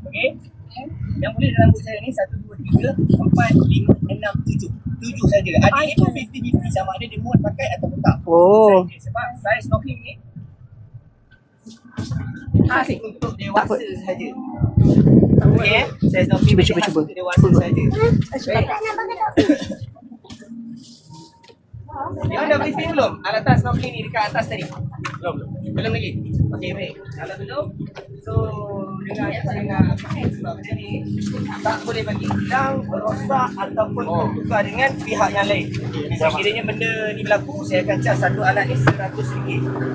Okey. Yang boleh dalam buku saya ni 1, 2, 3, 4, 5, 6, 7. 7 saja. Adik ni pun 50-50 sama ada dia muat pakai ataupun tak. Oh. Sebab saiz snorkeling ni khas untuk dewasa saja. Okey, saiz snorkeling Cuba. untuk dewasa saja. Dia dah beli sini belum? Alatan snorkeling ni dekat atas tadi. Belum lagi. Okey, baik. Kalau belum, so dengar sebab benda ni tak boleh bagi hilang, rosak ataupun bertukar dengan pihak yang lain. Sekiranya benda ni berlaku, saya akan charge satu alat ni RM100.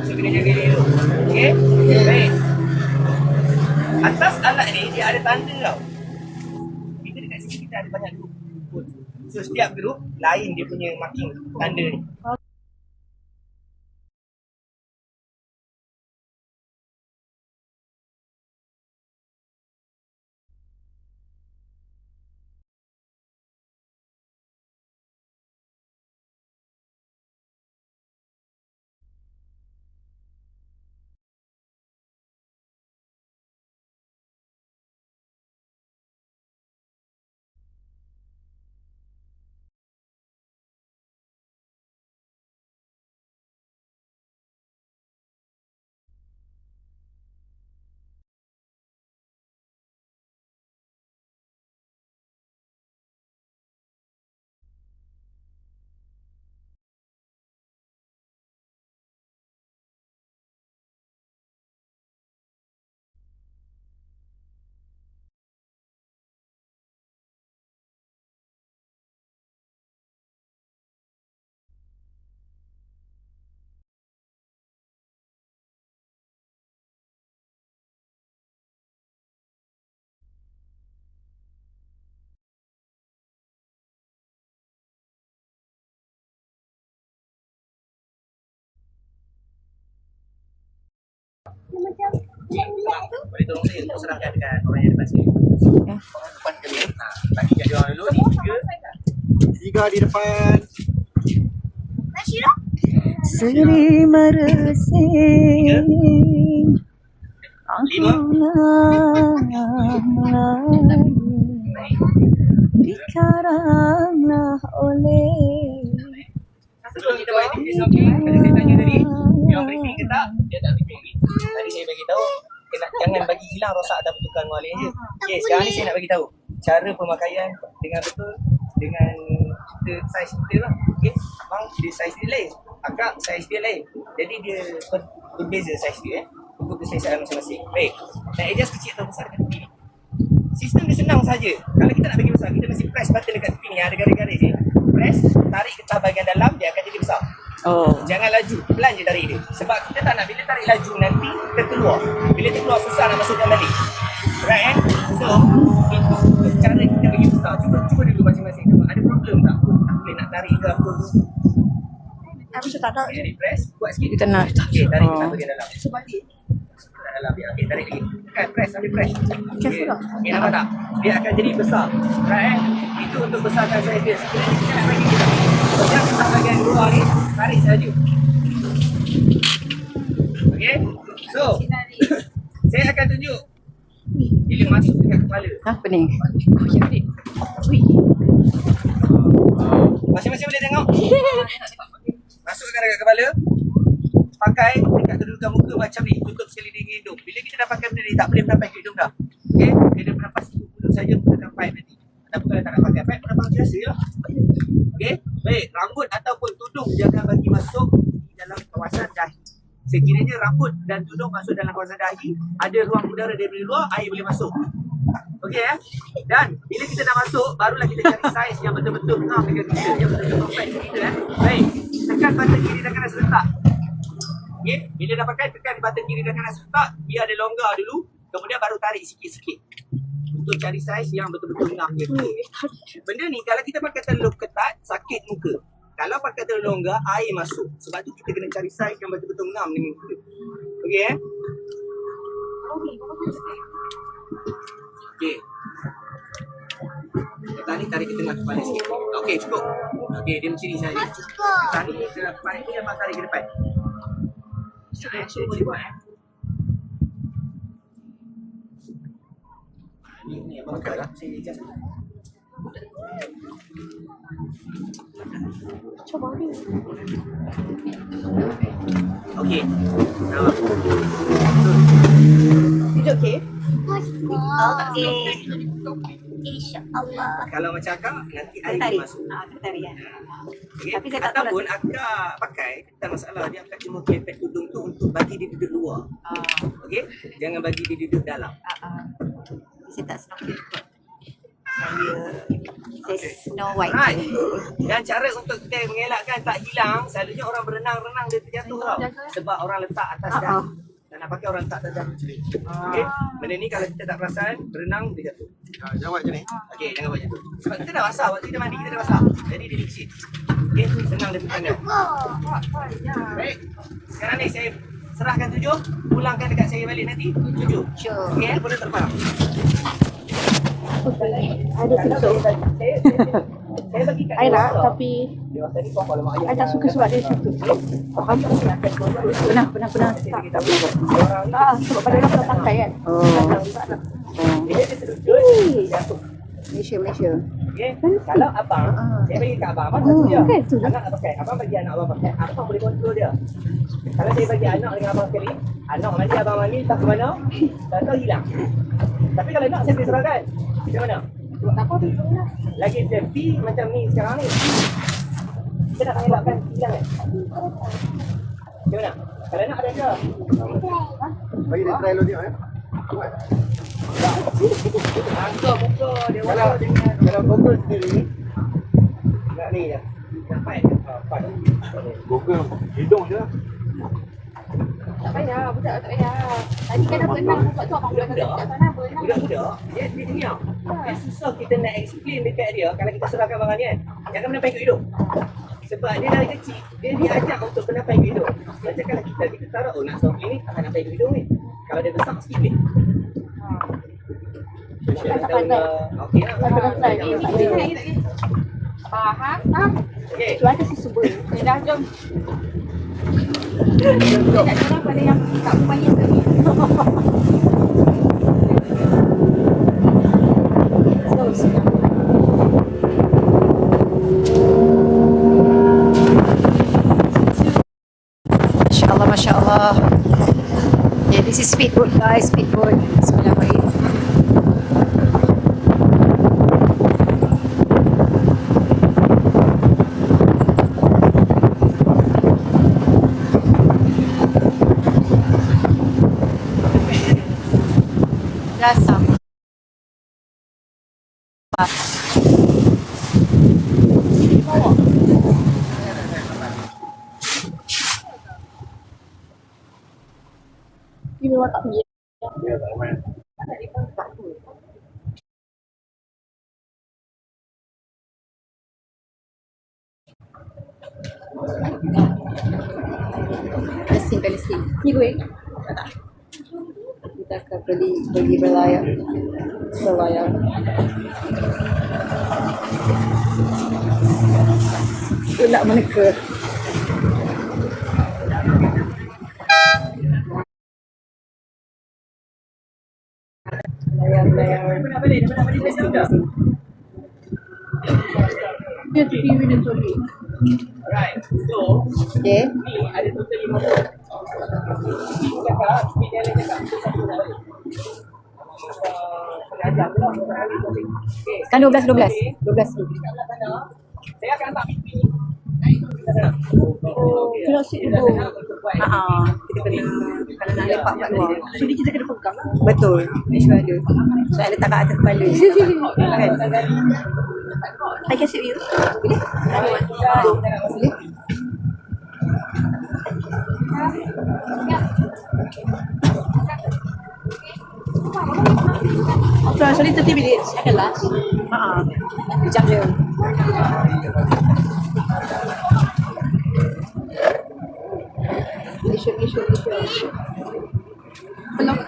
So kena jaga dulu. Okey? Baik. Atas alat ni dia ada tanda tau. Kita dekat sini kita ada banyak grup. So setiap grup lain dia punya marking tanda ni. Boleh tolong saya untuk serahkan dekat orang yang depan sini. Orang depan kami. Bagi kat dia orang dulu ni 3 di depan. Seri meresing 5. dikaranglah oleh Sebelum kita buat aktiviti snorkeling, tadi saya tanya tadi, dia orang briefing ke tak? Dia tak briefing lagi. Tadi saya bagi tahu, jangan bagi hilang, rosak dan bertukar dengan orang lain je. Okey, sekarang ni saya nak bagi tahu cara pemakaian dengan betul dengan kita saiz kita lah. Okey, abang dia saiz dia lain, akak saiz dia lain. Jadi dia berbeza saiz dia untuk keselesaan masing-masing. Baik, nak adjust kecil atau besar dekat tepi ni. Sistem dia senang saja. Kalau kita nak bagi besar, kita mesti press button dekat tepi ni yang ada garis-garis ni. Press, tarik getah bahagian dalam, dia akan jadi besar. Oh. Jangan laju, pelan je tarik dia. Sebab kita tak nak bila tarik laju nanti terkeluar. Bila terkeluar susah nak masukkan balik. Right kan? So, itu cara kita bagi besar. Cuba dulu masing-masing. Ada problem tak? Tak boleh nak tarik ke apa tu? Aku tak tahu. Jadi press, buat sikit. Kita nak. Okay, tarik getah bahagian dalam. Dalam dia. Okay, tarik lagi. Kan, press, ambil press. Okay, nampak tak? Dia akan jadi besar. Right kan? Itu untuk besarkan saiz dia. Sekiranya kita nak bagi kita. Yang kita bahagian luar ni, tarik saja. Okay? So, saya akan tunjuk bila masuk dekat kepala. Apa ni? Masing-masing boleh tengok? Masukkan dekat kepala. Pakai dekat kedudukan muka macam ni. Tutup sekeliling hidung. Bila kita dah pakai benda ni, tak boleh menampak ke hidung dah. Okay? Dia dah menampak situ mulut saja menggunakan pipe nanti. Tapi kalau tak nak pakai pipe, menampak biasa lah. Okay? Baik, rambut ataupun tudung jangan bagi masuk di dalam kawasan dahi. Sekiranya rambut dan tudung masuk dalam kawasan dahi, ada ruang udara dari luar, air boleh masuk. Okey ya. Dan bila kita dah masuk, barulah kita cari saiz yang betul-betul ngam dengan kita, yang betul-betul perfect dengan kita. Baik, tekan button kiri dan kanan serentak. Okey, bila dah pakai, tekan button kiri dan kanan serentak, dia ada longgar dulu, kemudian baru tarik sikit-sikit. Untuk cari saiz yang betul-betul ngam dia. Benda ni kalau kita pakai terlalu ketat, sakit muka. Kalau pakai terlalu longgar, air masuk. Sebab tu kita kena cari saiz yang betul-betul ngam dengan kita. Okey eh? Okey. Getah ni tarik ke tengah kepala sikit. Okey, cukup. Okey, dia macam ni saja. Getah ni ke depan ni, abang tarik ke depan. Boleh buat eh? Ni abang kat lah. Saya just. Cuba ni. Okey. Is it okay? Okey. InsyaAllah. Kalau macam akak, nanti air Tarik. masuk. Kena tarik kan. Okay. Tapi saya tak tahu Ataupun akak pakai, tak masalah. Dia akak cuma klepet tudung tu untuk bagi dia duduk luar. Okey? Jangan bagi dia duduk dalam. Saya tak snorkeling kot. Saya Snow White. Right. Dan cara untuk kita mengelakkan tak hilang, selalunya orang berenang-renang dia terjatuh tau. Sebab orang letak atas dahi. Tak nak pakai orang letak atas dahi. Okey? Benda ni kalau kita tak perasan, berenang dia jatuh. Jangan buat macam ni. Okey, jangan buat macam tu. Sebab kita dah basah, waktu kita mandi kita dah basah. Jadi dia licin. Okey, senang dia bukan dia. Baik. Sekarang ni saya serahkan 7, pulangkan dekat saya balik nanti 7. Sure. Okey, boleh terbang. Ada susu. Saya bagi kat I nak dia. tapi Dia tadi kau kalau mak ayah. I tak suka sebab dia susu. Faham? Pernah. Sebab pada orang pernah pakai kan. Dia sedut. Jatuh. Malaysia. Okey. Kalau abang, saya bagi kat abang satu je. okey, tu je. Anak nak pakai. Abang bagi anak abang pakai. Abang boleh kontrol dia. Kalau saya bagi anak dengan abang sekali, anak mandi abang mandi tak ke mana, tak hilang. Tapi kalau nak saya boleh serahkan. Macam mana? Lagi safety macam ni sekarang ni. Kita nak elakkan hilang kan? Macam mana? Kalau nak ada je. Bagi dia try dulu tengok ya. Angkat muka dia Kalau walau dengan kalau Google sendiri nak ni je. Dapat. Dapat. Google hidung je. Tak payah, budak tak payah. Tadi kan dah berenang, buat tu abang budak kat sana berenang. Budak-budak, dia ni tau. Dia susah kita nak explain dekat dia kalau kita serahkan barang ni kan. Jangan pernah pegang hidung. Sebab dia dari kecil, dia diajar untuk pernah pegang hidung. Macam kalau kita taruh, oh nak snorkeling ni, tak nak pegang hidung ni. Kalau dia besar, sikit boleh. Tak pandai. Okey lah. Tak pandai. Ni tak boleh. Faham? Okey. Cuaca susu boleh. Dah jom. Kita nak dorang pada yang tak berbanyak tadi. Masya Allah. Yeah, this is speedboat guys, speedboat. Bismillahirrahmanirrahim. Dasar. Dia memang tak pergi. Palestin. Ni gue. Kita akan pergi berlayar. Kita nak meneka. Nak balik dah. Dia TV dan Soli. Alright. So, Okay. ni ada total 5 orang. Cakap, speed dia lain cakap. Satu nak balik. Pengajar pula. Okay. Kan 12. Saya akan hantar pipi. Kena sit dulu. Kita kena kalau nak lepak kat luar. So dia kita kena pegang. Betul. Dia ada. Saya letak kat atas kepala. Kan? I can sit with you. Boleh? Boleh? After actually 30 minutes, I can last. Sekejap je. Malaysia.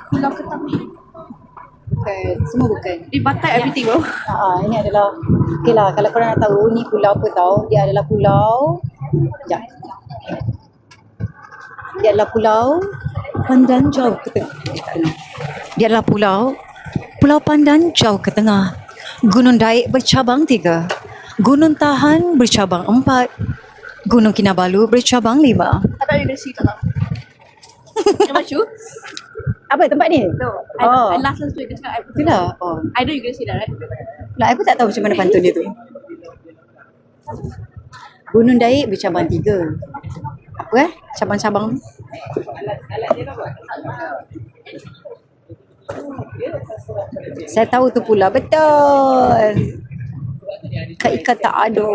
Pulau Ketapi. Bukan. Semua bukan. Di Batai everything bro. Ini adalah okey lah kalau korang nak tahu ni pulau apa tau. Dia adalah pulau sekejap. Dia adalah pulau Pandan Jauh kita. Dia adalah pulau Pulau Pandan jauh ke tengah. Gunung Daik bercabang 3. Gunung Tahan bercabang 4. Gunung Kinabalu bercabang 5. I thought you were going to see that. Am I true? Apa tempat ni? No. Oh. I last week just I Itulah. Oh. I know you're going to see that, right? Lah, aku tak tahu macam mana pantun dia tu. Gunung Daik bercabang 3. Apa cabang-cabang tu? Saya tahu tu pula. Betul. Ikat tak ada.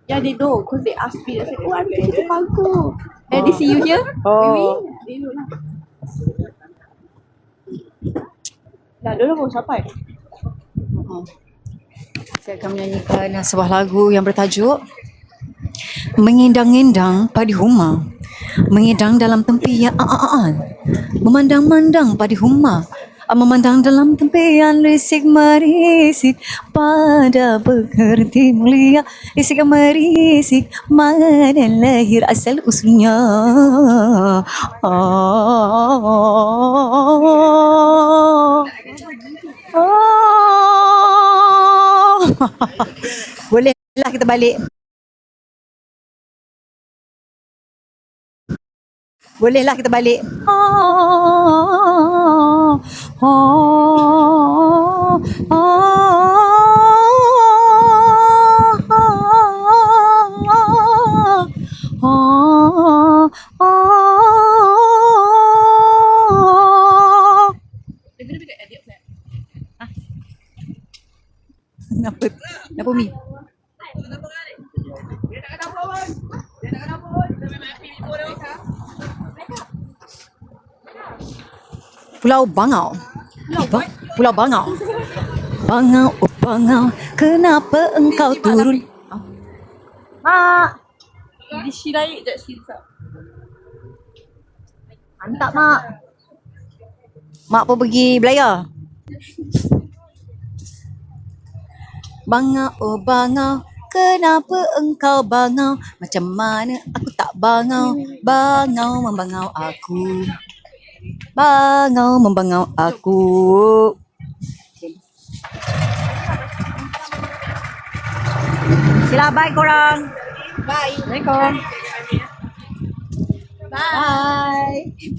Yeah, they know because they asked me. They said, "Oh, I'm going to Bangkok." And they see you here. Oh. Maybe they know lah. Dah, dorang mau sampai. Saya akan menyanyikan sebuah lagu yang bertajuk Mengindang-indang padi huma, mengidang dalam tempian, memandang-mandang padi huma, memandang dalam tempian, risik merisik pada bekerti mulia, risik merisik mana lahir asal usulnya. Bolehlah kita balik. Bolehlah kita balik. They're going to be the edit plan. Kenapa? Kenapa Mi? Pulau Bangau. Pulau Bangau. Bangau, oh Bangau, kenapa engkau turun? Mak, Di Shirai, jet ski besar. hantar Mak. Mak pun pergi belayar. Bangau, oh Bangau, kenapa engkau bangau? Macam mana aku tak bangau? Bangau membangau aku. Bangau membangau aku. Sila, bye korang. Bye. Assalamualaikum. Bye. Bye.